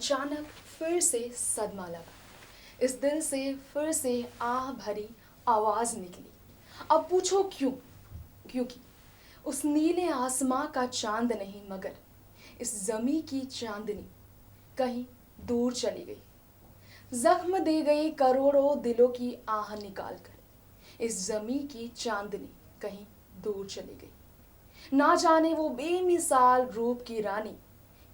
अचानक फिर से सदमा लगा। इस दिल से फिर से आह भरी आवाज निकली। अब पूछो क्यों? क्योंकि उस नीले आसमां का चांद नहीं, मगर इस जमी की चांदनी कहीं दूर चली गई। जख्म दे गई करोड़ों दिलों की आह निकाल कर। इस जमी की चांदनी कहीं दूर चली गई। ना जाने वो बेमिसाल रूप की रानी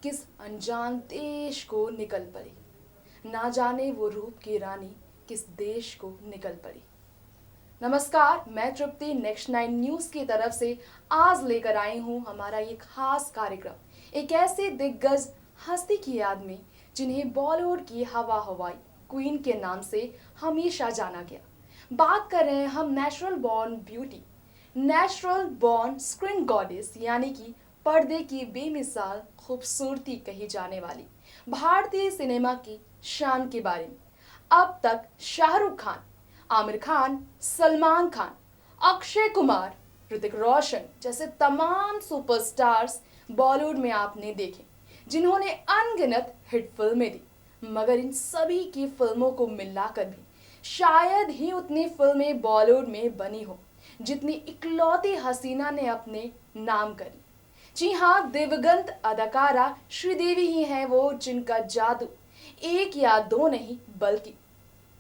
किस अनजान देश को निकल पड़ी। ना जाने वो रूप की रानी किस देश को निकल पड़ी। नमस्कार, मैं तृप्ति नेक्स्ट 9 न्यूज की तरफ से आज लेकर आई हूँ हमारा ये खास कार्यक्रम, एक ऐसे दिग्गज हस्ती की याद में जिन्हें बॉलीवुड की हवा हवाई क्वीन के नाम से हमेशा जाना गया। बात कर रहे हैं हम natural born beauty, natural born screen goddess, यानी कि पर्दे की बेमिसाल खूबसूरती कही जाने वाली भारतीय सिनेमा की शान के बारे में। अब तक शाहरुख खान, आमिर खान, सलमान खान, अक्षय कुमार, ऋतिक रोशन जैसे तमाम सुपरस्टार्स बॉलीवुड में आपने देखे, जिन्होंने अनगिनत हिट फिल्में दी। मगर इन सभी की फिल्मों को मिलाकर भी शायद ही उतनी फिल्में बॉलीवुड में बनी हो जितनी इकलौती हसीना ने अपने नाम करी। जी हाँ, दिवंगत अदाकारा श्रीदेवी ही है वो जिनका जादू एक या दो नहीं बल्कि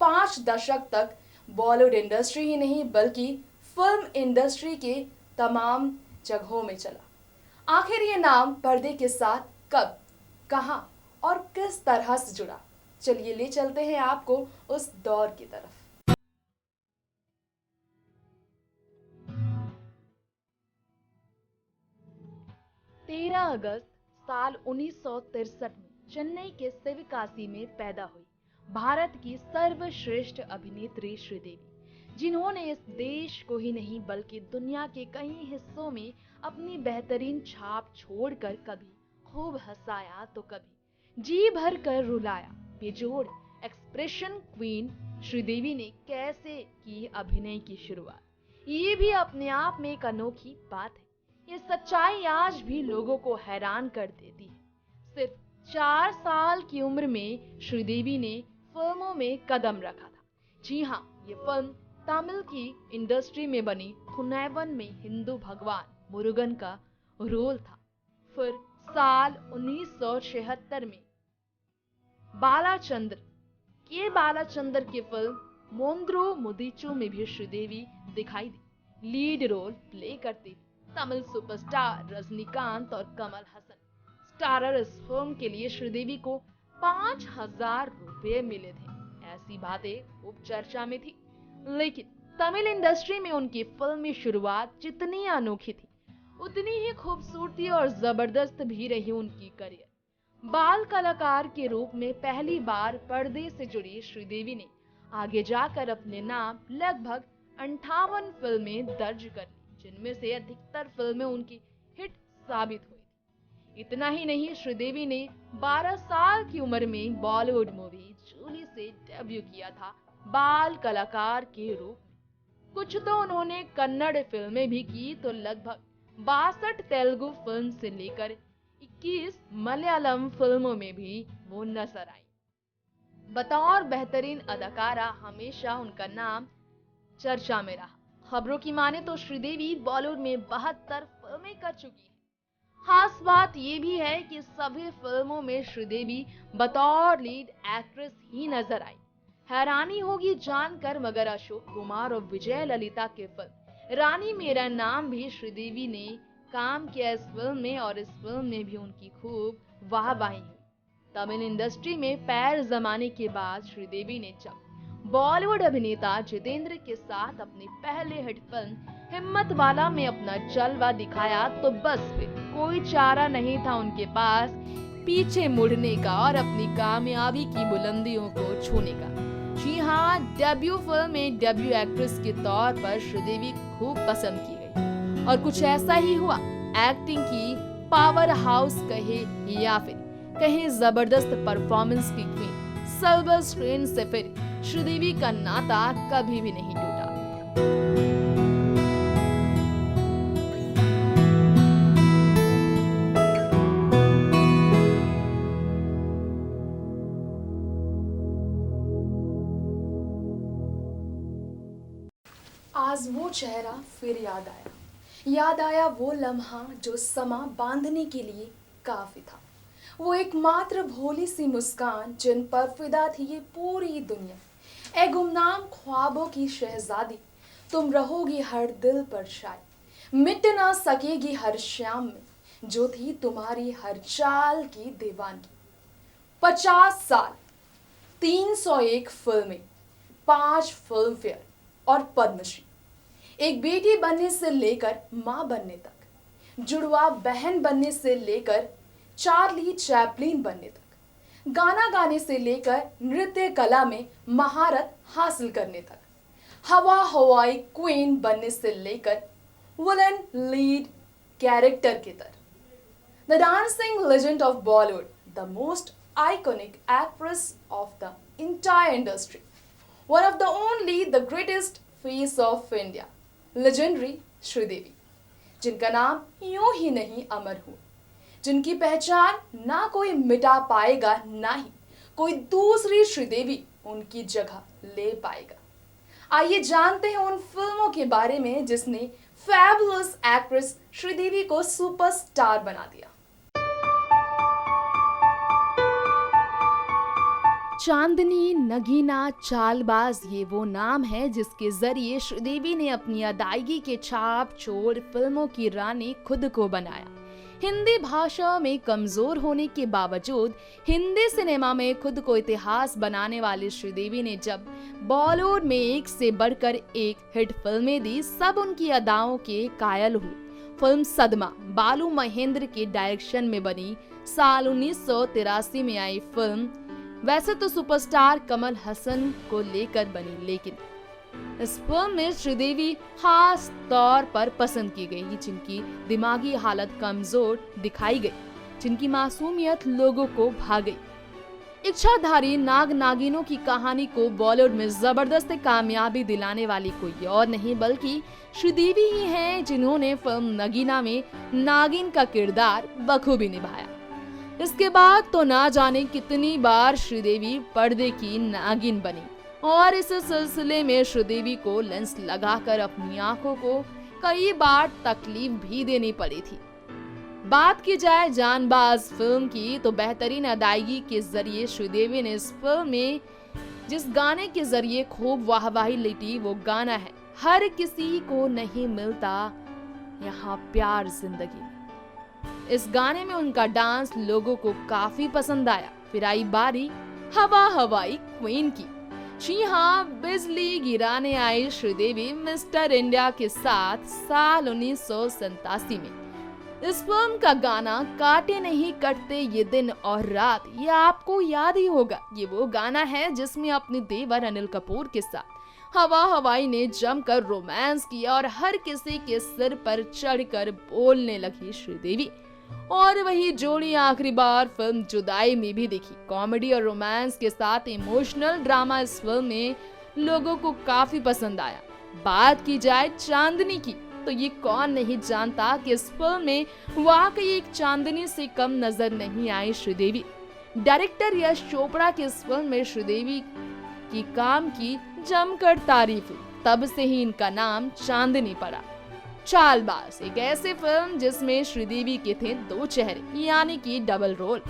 5 दशक तक बॉलीवुड इंडस्ट्री ही नहीं बल्कि फिल्म इंडस्ट्री के तमाम जगहों में चला। आखिर ये नाम पर्दे के साथ कब, कहां और किस तरह से जुड़ा? चलिए ले चलते हैं आपको उस दौर की तरफ। 13 अगस्त साल 1963 में चेन्नई के शिवकाशी में पैदा हुई भारत की सर्वश्रेष्ठ अभिनेत्री श्रीदेवी, जिन्होंने इस देश को ही नहीं बल्कि दुनिया के कई हिस्सों में अपनी बेहतरीन छाप छोड़कर कभी खूब हंसाया तो कभी जी भर कर रुलाया। बेजोड़ एक्सप्रेशन क्वीन श्रीदेवी ने कैसे की अभिनय की शुरुआत, ये भी अपने आप में एक अनोखी बात है। ये सच्चाई आज भी लोगों को हैरान कर देती है। सिर्फ 4 साल की उम्र में श्रीदेवी ने फिल्मों में कदम रखा था। जी हाँ, ये फिल्म तमिल की इंडस्ट्री में बनी थुनैवन में हिंदू भगवान मुरुगन का रोल था। फिर साल 1976 में बालाचंद्र की फिल्म मोंद्रो मुदिचु में भी श्रीदेवी दिखाई दी। लीड रोल प्ले करती थी तमिल सुपरस्टार रजनीकांत और कमल हसन। स्टारर इस फिल्म के लिए श्रीदेवी को 5,000 रुपए मिले थे। ऐसी बातें खूब चर्चा में थी, लेकिन तमिल इंडस्ट्री में उनकी फिल्मी शुरुआत जितनी अनोखी थी उतनी ही खूबसूरती और जबरदस्त भी रही उनकी करियर। बाल कलाकार के रूप में पहली बार पर्दे से जुड़ी श्रीदेवी ने आगे जाकर अपने नाम लगभग 58 फिल्में दर्ज कर ली, जिनमें से अधिकतर फिल्में उनकी हिट साबित हुई थी। इतना ही नहीं, श्रीदेवी ने 12 साल की उम्र में बॉलीवुड मूवी जूली से डेब्यू किया था बाल कलाकार के रूप में। कुछ तो उन्होंने कन्नड़ फिल्में भी की तो लगभग 62 तेलुगु फिल्म से लेकर 21 मलयालम फिल्मों में भी वो नजर आई। बतौर बेहतरीन अदाकारा हमेशा उनका नाम चर्चा में रहा। खबरों की माने तो श्रीदेवी बॉलीवुड में 72 फिल्में कर चुकी है। खास बात ये भी है कि सभी फिल्मों में श्रीदेवी बतौर लीड एक्ट्रेस ही नजर आई। हैरानी होगी जानकर, मगर अशोक कुमार और विजय ललिता के फिल्म रानी मेरा नाम भी श्रीदेवी ने काम किया इस फिल्म में, और इस फिल्म में भी उनकी खूब वाहवाही हुई। तमिल इंडस्ट्री में पैर जमाने के बाद श्रीदेवी ने जब बॉलीवुड अभिनेता जितेंद्र के साथ अपनी पहले हिट फिल्म हिम्मत वाला में अपना जलवा दिखाया तो बस फिर कोई चारा नहीं था उनके पास पीछे मुड़ने का और अपनी कामयाबी की बुलंदियों को छूने का। जी हाँ, डेब्यू फिल्म में डेब्यू एक्ट्रेस के तौर पर श्रीदेवी खूब पसंद की गई और कुछ ऐसा ही हुआ। एक्टिंग की पावर हाउस कहे या फिर कहे जबरदस्त परफॉर्मेंस की क्वीन सिल्वर स्क्रीन से फिर श्रीदेवी का नाता कभी भी नहीं टूटा। आज वो चेहरा फिर याद आया वो लम्हा जो समा बांधने के लिए काफी था। वो एकमात्र भोली सी मुस्कान जिन पर फिदा थी ये पूरी दुनिया। ए गुमनाम ख्वाबों की शहजादी, तुम रहोगी हर दिल पर शायद, मिट ना सकेगी हर शाम में जो थी तुम्हारी हर चाल की दीवानगी। 50 साल, 301 फिल्में, 5 फिल्म फेयर और पद्मश्री, एक बेटी बनने से लेकर मां बनने तक, जुड़वा बहन बनने से लेकर चार्ली चैपलिन बनने तक, गाना गाने से लेकर नृत्य कला में महारत हासिल करने तक, हवा हवाई क्वीन बनने से लेकर विलन लीड कैरेक्टर की तरह, the dancing legend of Bollywood, the most iconic actress of the entire industry, one of the only the greatest face of India, legendary Sridevi, जिनका नाम यूं ही नहीं अमर हुआ, जिनकी पहचान ना कोई मिटा पाएगा ना ही कोई दूसरी श्रीदेवी उनकी जगह ले पाएगा। आइए जानते हैं उन फिल्मों के बारे में जिसने फैबुलस एक्ट्रेस श्रीदेवी को सुपरस्टार बना दिया। चांदनी, नगीना, चालबाज, ये वो नाम है जिसके जरिए श्रीदेवी ने अपनी अदायगी के छाप छोड़ फिल्मों की रानी खुद को बनाया। हिंदी भाषा में कमजोर होने के बावजूद हिंदी सिनेमा में खुद को इतिहास बनाने वाली श्रीदेवी ने जब बॉलीवुड में एक से बढ़कर एक हिट फिल्में दी, सब उनकी अदाओं के कायल हुए। फिल्म सदमा बालू महेंद्र के डायरेक्शन में बनी साल 1983 में आई फिल्म वैसे तो सुपरस्टार कमल हसन को लेकर बनी, लेकिन इस फिल्म में श्रीदेवी खास तौर पर पसंद की गई, जिनकी दिमागी हालत कमजोर दिखाई गई, जिनकी मासूमियत लोगों को भा गई। इच्छाधारी नाग नागिनों की कहानी को बॉलीवुड में जबरदस्त कामयाबी दिलाने वाली कोई और नहीं बल्कि श्रीदेवी ही हैं, जिन्होंने फिल्म नगीना में नागिन का किरदार बखूबी निभाया। इसके बाद तो ना जाने कितनी बार श्रीदेवी पर्दे की नागिन बनी और इस सिलसिले में श्रीदेवी को लेंस लगाकर अपनी आंखों को कई बार तकलीफ भी देनी पड़ी थी। बात की जाए जानबाज फिल्म की तो बेहतरीन अदायगी के जरिए श्रीदेवी ने इस फिल्म में जिस गाने के जरिए खूब वाहवाही लेटी वो गाना है हर किसी को नहीं मिलता यहाँ प्यार जिंदगी में। इस गाने में उनका डांस लोगों को काफी पसंद आया। फिर आई बारी हवा हवाई क्वीन की। जी हाँ, बिजली गिराने आई श्रीदेवी मिस्टर इंडिया के साथ साल 1987 में। इस फिल्म का गाना काटे नहीं कटते ये दिन और रात, ये आपको याद ही होगा। ये वो गाना है जिसमें अपने देवर अनिल कपूर के साथ हवा हवाई ने जमकर रोमांस किया और हर किसी के सिर पर चढ़कर बोलने लगी श्रीदेवी। और वही जोड़ी आखिरी बार फिल्म जुदाई में भी दिखी। कॉमेडी और रोमांस के साथ इमोशनल ड्रामा इस फिल्म में लोगों को काफी पसंद आया। बात की जाए चांदनी की तो ये कौन नहीं जानता कि इस फिल्म में वाकई एक चांदनी से कम नजर नहीं आई श्रीदेवी। डायरेक्टर यश चोपड़ा की इस फिल्म में श्रीदेवी की काम की जमकर तारीफ हुई, तब से ही इनका नाम चांदनी पड़ा। चालबाज एक ऐसी फिल्म जिसमें श्रीदेवी के थे 2 चेहरे यानी कि डबल रोल।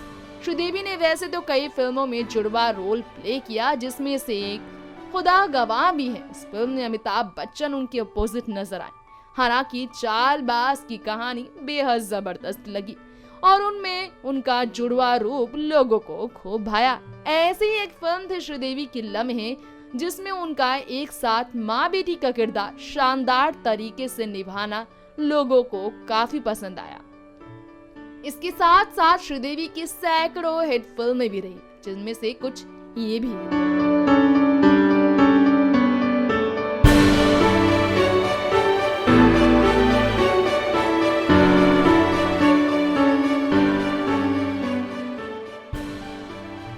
श्रीदेवी ने वैसे तो कई फिल्मों में जुड़वा रोल प्ले किया, जिसमें से एक खुदा गवाह भी है। इस फिल्म में अमिताभ बच्चन उनके अपोजिट नजर आए। हालांकि चालबाज की कहानी बेहद जबरदस्त लगी और उनमें उनका जुड़वा रूप लोगों को खूब भाया। ऐसी ही एक फिल्म थी श्रीदेवी की लम्हे, जिसमें उनका एक साथ माँ बेटी का किरदार शानदार तरीके से निभाना लोगों को काफी पसंद आया। इसके साथ साथ श्रीदेवी की सैकड़ों हिट फिल्में भी रही, जिनमें से कुछ ये भी है।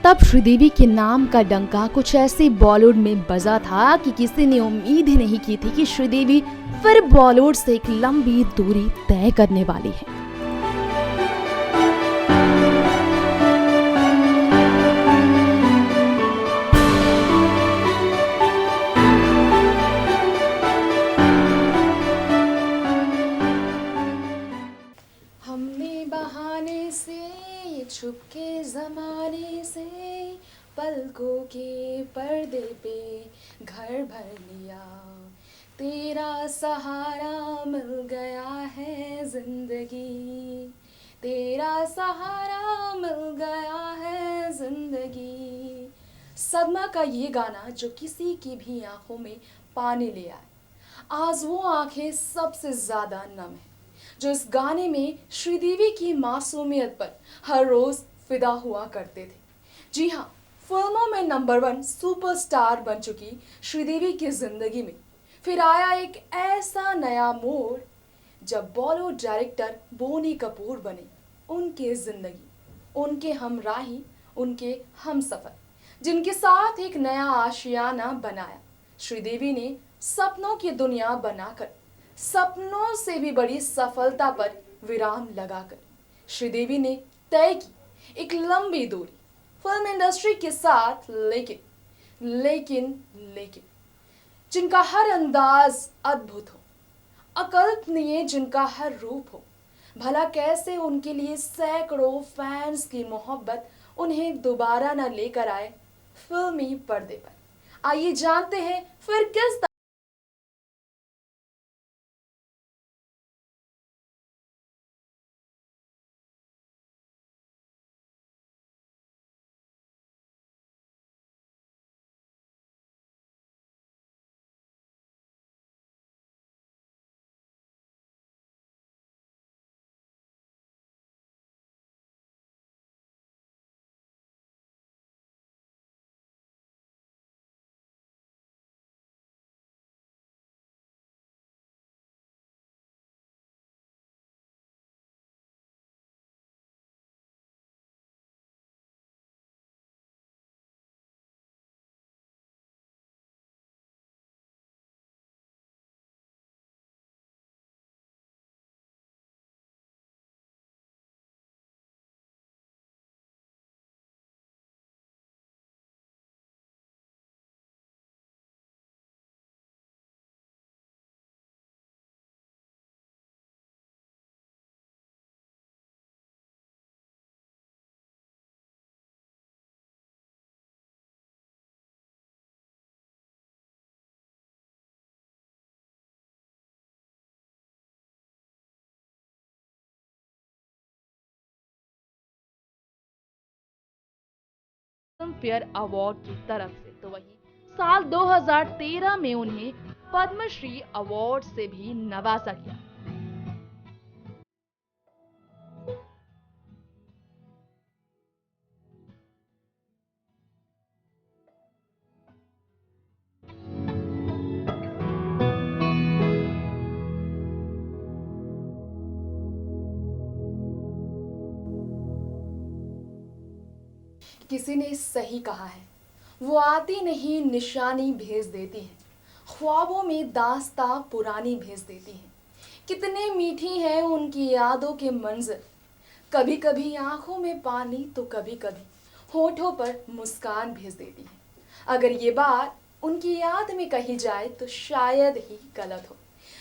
तब श्रीदेवी के नाम का डंका कुछ ऐसे बॉलीवुड में बजा था कि किसी ने उम्मीद ही नहीं की थी कि श्रीदेवी फिर बॉलीवुड से एक लंबी दूरी तय करने वाली है। जमाने से पलकों के पर्दे पे घर भर लिया, तेरा सहारा मिल गया है जिंदगी, तेरा सहारा मिल गया है जिंदगी। सदमा का ये गाना जो किसी की भी आंखों में पानी ले आए, आज वो आंखें सबसे ज्यादा नम है जो इस गाने में श्रीदेवी की मासूमियत पर हर रोज फिदा हुआ करते थे। जी हाँ, फिल्मों में नंबर 1 सुपरस्टार बन चुकी श्रीदेवी की जिंदगी में फिर आया एक ऐसा नया मोड़ जब बॉलीवुड डायरेक्टर बोनी कपूर बने। उनके जिंदगी, उनके हमराही, उनके हमसफर, जिनके साथ एक नया आशियाना बनाया। श्रीदेवी ने सपनों की दुनिया बनाकर सपनों से भी बड़ी सफलता पर विराम लगाकर श्रीदेवी ने तय की एक लंबी दूरी फिल्म इंडस्ट्री के साथ, लेकिन जिनका हर अंदाज अद्भुत हो, अकल्पनीय जिनका हर रूप हो, भला कैसे उनके लिए सैकड़ों फैंस की मोहब्बत उन्हें दोबारा न लेकर आए फिल्मी पर्दे पर। आइए जानते हैं फिर किस फिल्म फेयर अवार्ड की तरफ से, तो वहीं साल 2013 में उन्हें पद्मश्री अवार्ड से भी नवाजा गया। किसी ने सही कहा है, वो आती नहीं निशानी भेज देती है, ख्वाबों में दास्तां पुरानी भेज देती है। कितने मीठी हैं उनकी यादों के मंजर, कभी कभी आंखों में पानी तो कभी कभी होठों पर मुस्कान भेज देती है। अगर ये बात उनकी याद में कही जाए तो शायद ही गलत हो,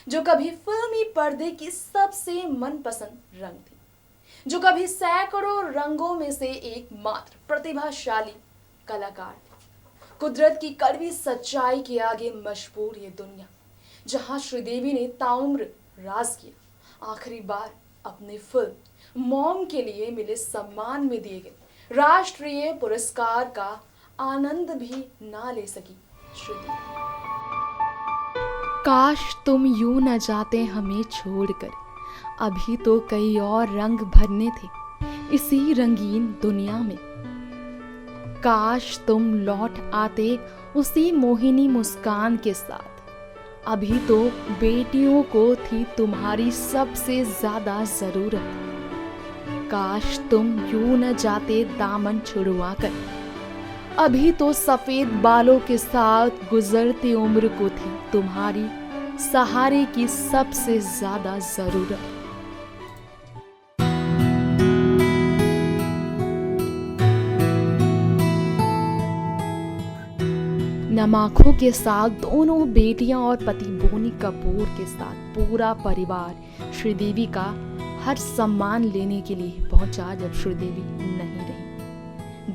जो कभी फिल्मी पर्दे की सबसे मनपसंद रंग थी, जो कभी सैकड़ों रंगों में से एक मात्र प्रतिभाशाली कलाकार थे। कुदरत की कड़वी सच्चाई के आगे मशहूर ये दुनिया, जहां श्रीदेवी ने ताउम्र राज किया, आखिरी बार अपने फिल्म मॉम के लिए मिले सम्मान में दिए गए राष्ट्रीय पुरस्कार का आनंद भी ना ले सकी श्रीदेवी। काश तुम यूं न जाते हमें छोड़कर, अभी तो कई और रंग भरने थे इसी रंगीन दुनिया में। काश तुम लौट आते उसी मोहिनी मुस्कान के साथ, अभी तो बेटियों को थी तुम्हारी सबसे ज्यादा जरूरत। काश तुम यूं न जाते दामन छुड़वा कर, अभी तो सफेद बालों के साथ गुजरती उम्र को थी तुम्हारी सहारे की सबसे ज्यादा जरूरत। नम आंखों के साथ दोनों बेटियां और पति बोनी कपूर के साथ पूरा परिवार श्रीदेवी का हर सम्मान लेने के लिए पहुंचा जब श्रीदेवी नहीं रही।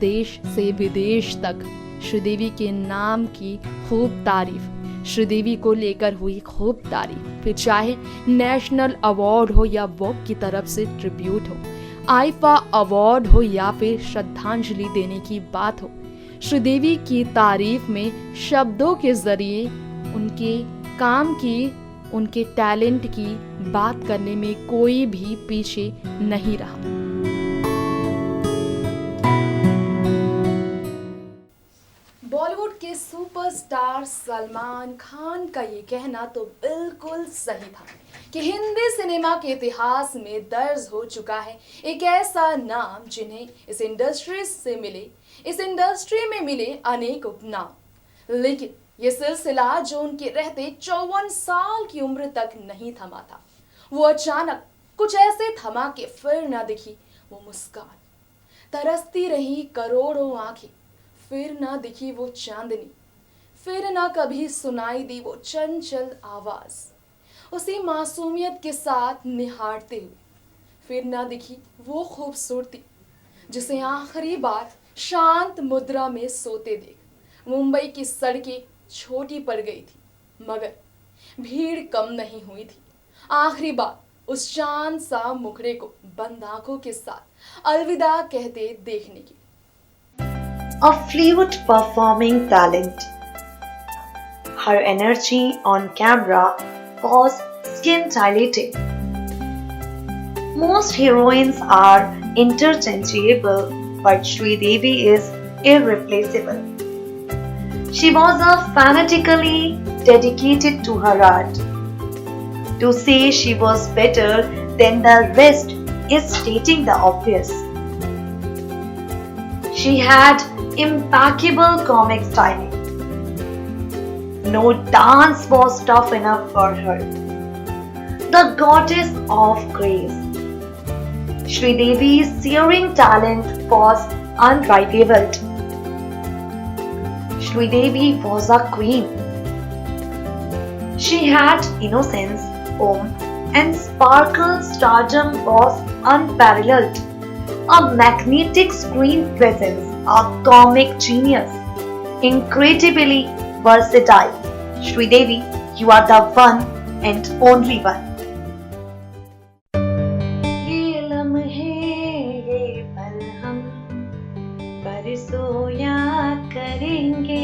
देश से विदेश तक श्रीदेवी के नाम की खूब तारीफ, श्रीदेवी को लेकर हुई खूब तारीफ, फिर चाहे नेशनल अवार्ड हो या वोग की तरफ से ट्रिब्यूट हो, आईफा अवार्ड हो या फिर श्रद्धांजलि देने की बात हो, श्रीदेवी की तारीफ में शब्दों के जरिए उनके काम की, उनके टैलेंट की बात करने में कोई भी पीछे नहीं रहा। बॉलीवुड के सुपरस्टार सलमान खान का ये कहना तो बिल्कुल सही था कि हिंदी सिनेमा के इतिहास में दर्ज हो चुका है एक ऐसा नाम जिन्हें इस इंडस्ट्री में मिले अनेक उपनाम। लेकिन ये सिलसिला जो उनके रहते 54 साल की उम्र तक नहीं थमा था, वो अचानक कुछ ऐसे थमा के फिर न दिखी वो मुस्कान, तरसती रही करोड़ों आंखें, फिर ना दिखी वो चांदनी, फिर ना कभी सुनाई दी वो चंचल आवाज, उसी मासूमियत के साथ निहारते हुए, फिर ना दिखी वो खूबसूरती जिसे आखिरी बार शांत मुद्रा में सोते देख मुंबई की सड़कें छोटी पड़ गई थी, मगर भीड़ कम नहीं हुई थी आखिरी बार उस चांद सा मुखड़े को बंद आंखों के साथ अलविदा कहते देखने की। A fluid performing talent. Her energy on camera was scintillating. Most heroines are interchangeable, but Sridevi is irreplaceable. She was fanatically dedicated to her art. To say she was better than the rest is stating the obvious. She had impeccable comic styling. No dance was tough enough for her. The goddess of grace. Sridevi's searing talent was unrivaled. Sridevi was a queen. She had innocence, and sparkle. Stardom was unparalleled. A magnetic screen presence, a comic genius, incredibly versatile. Sridevi, you are the one and only one. ये लम्हे ये पल हम परसों याद करेंगे,